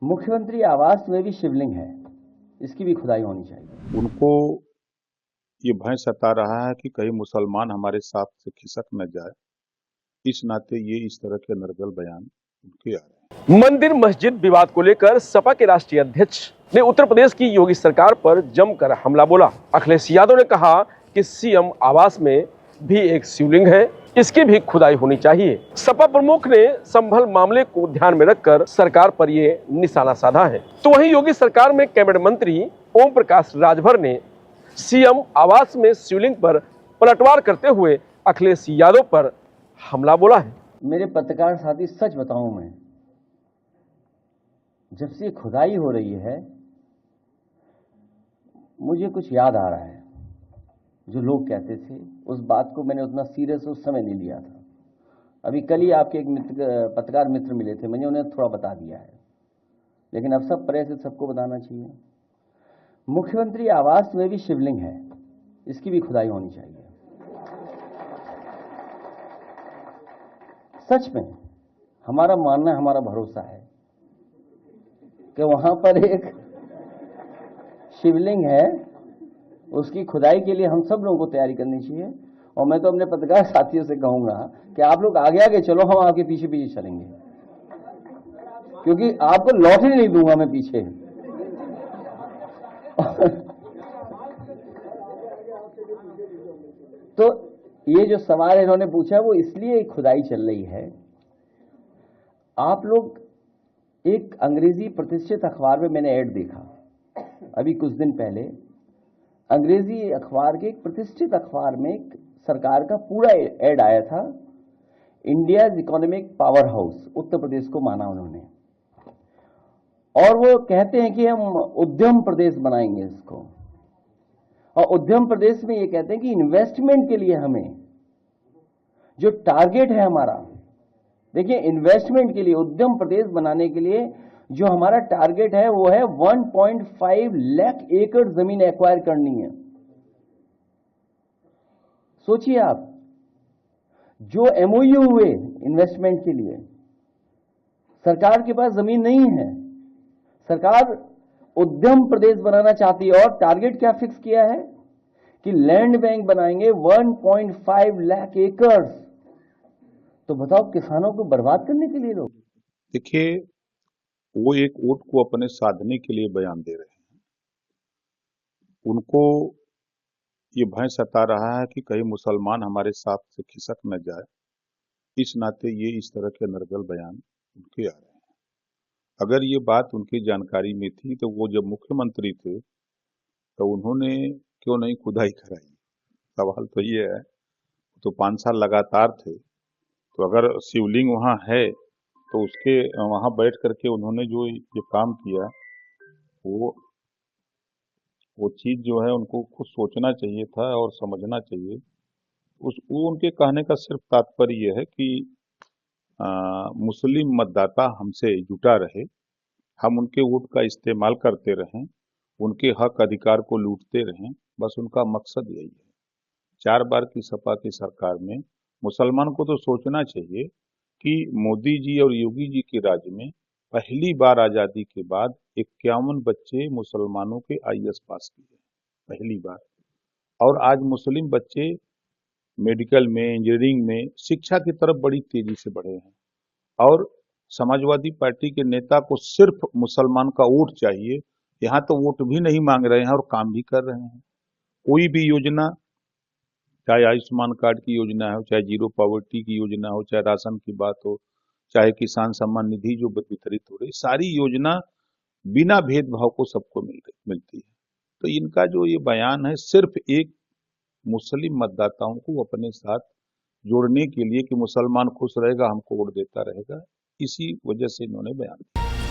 मुख्यमंत्री आवास में भी शिवलिंग है, इसकी भी खुदाई होनी चाहिए। उनको ये भय सता रहा है कि कहीं मुसलमान हमारे साथ से खिसक न जाए, इस नाते ये इस तरह के नर्गल बयान उनके आ रहे हैं। मंदिर मस्जिद विवाद को लेकर सपा के राष्ट्रीय अध्यक्ष ने उत्तर प्रदेश की योगी सरकार पर जमकर हमला बोला। अखिलेश यादव ने कहा कि सीएम आवास में भी एक शिवलिंग है, इसकी भी खुदाई होनी चाहिए। सपा प्रमुख ने संभल मामले को ध्यान में रखकर सरकार पर ये निशाना साधा है। तो वहीं योगी सरकार में कैबिनेट मंत्री ओम प्रकाश राजभर ने सीएम आवास में शिवलिंग पर पलटवार करते हुए अखिलेश यादव पर हमला बोला है। मेरे पत्रकार साथी, सच बताऊं, मैं जब से खुदाई हो रही है मुझे कुछ याद आ रहा है। जो लोग कहते थे उस बात को मैंने उतना सीरियस उस समय नहीं लिया था। अभी कल ही आपके एक पत्रकार मित्र मिले थे, मैंने उन्हें थोड़ा बता दिया है, लेकिन अब सब प्रयास सबको बताना चाहिए। मुख्यमंत्री आवास में भी शिवलिंग है, इसकी भी खुदाई होनी चाहिए। सच में हमारा मानना, हमारा भरोसा है कि वहां पर एक शिवलिंग है, उसकी खुदाई के लिए हम सब लोगों को तैयारी करनी चाहिए। और मैं तो अपने पत्रकार साथियों से कहूंगा कि आप लोग आगे आगे चलो, हम आपके पीछे पीछे चलेंगे, क्योंकि आपको लौटने नहीं दूंगा मैं पीछे। तो ये जो सवाल इन्होंने पूछा वो इसलिए खुदाई चल रही है। आप लोग, एक अंग्रेजी प्रतिष्ठित अखबार में मैंने ऐड देखा अभी कुछ दिन पहले, अंग्रेजी अखबार के एक प्रतिष्ठित अखबार में एक सरकार का पूरा ऐड आया था। India's economic power house, Uttar Pradesh को माना उन्होंने, और वो कहते हैं कि हम उद्यम प्रदेश बनाएंगे इसको। और उद्यम प्रदेश में ये कहते हैं कि इन्वेस्टमेंट के लिए हमें जो टारगेट है हमारा, देखिए इन्वेस्टमेंट के लिए, उद्यम प्रदेश बनाने के लिए जो हमारा टारगेट है वो है 1.5 लाख एकड़ जमीन एक्वायर करनी है। सोचिए आप, जो एमओयू हुए इन्वेस्टमेंट के लिए, सरकार के पास जमीन नहीं है, सरकार उद्यम प्रदेश बनाना चाहती है। और टारगेट क्या फिक्स किया है कि लैंड बैंक बनाएंगे 1.5 लाख एकड़। तो बताओ, किसानों को बर्बाद करने के लिए लोग। देखिए, वो एक वोट को अपने साधने के लिए बयान दे रहे हैं। उनको ये भय सता रहा है कि कहीं मुसलमान हमारे साथ से खिसक न जाए, इस नाते ये इस तरह के नर्गल बयान उनके आ रहे हैं। अगर ये बात उनकी जानकारी में थी तो वो जब मुख्यमंत्री थे तो उन्होंने क्यों नहीं खुदाई कराई? सवाल तो ये है। तो 5 साल लगातार थे, तो अगर शिवलिंग वहाँ है तो उसके वहाँ बैठ करके उन्होंने जो ये काम किया, वो चीज जो है उनको खुद सोचना चाहिए था और समझना चाहिए। वो उनके कहने का सिर्फ तात्पर्य ये है कि मुस्लिम मतदाता हमसे जुटा रहे, हम उनके वोट का इस्तेमाल करते रहें, उनके हक अधिकार को लूटते रहें, बस उनका मकसद यही है। 4 बार की सपा की सरकार में मुसलमान को तो सोचना चाहिए कि मोदी जी और योगी जी के राज्य में पहली बार आजादी के बाद 51 बच्चे मुसलमानों के आईएएस पास किए, पहली बार। और आज मुस्लिम बच्चे मेडिकल में, इंजीनियरिंग में, शिक्षा की तरफ बड़ी तेजी से बढ़े हैं। और समाजवादी पार्टी के नेता को सिर्फ मुसलमान का वोट चाहिए। यहाँ तो वोट भी नहीं मांग रहे हैं और काम भी कर रहे हैं। कोई भी योजना, चाहे आयुष्मान कार्ड की योजना हो, चाहे जीरो पॉवर्टी की योजना हो, चाहे राशन की बात हो, चाहे किसान सम्मान निधि जो वितरित हो रही, सारी योजना बिना भेदभाव को सबको मिलती है। तो इनका जो ये बयान है सिर्फ एक मुस्लिम मतदाताओं को अपने साथ जोड़ने के लिए कि मुसलमान खुश रहेगा हमको वोट देता रहेगा, इसी वजह से इन्होंने बयान दिया।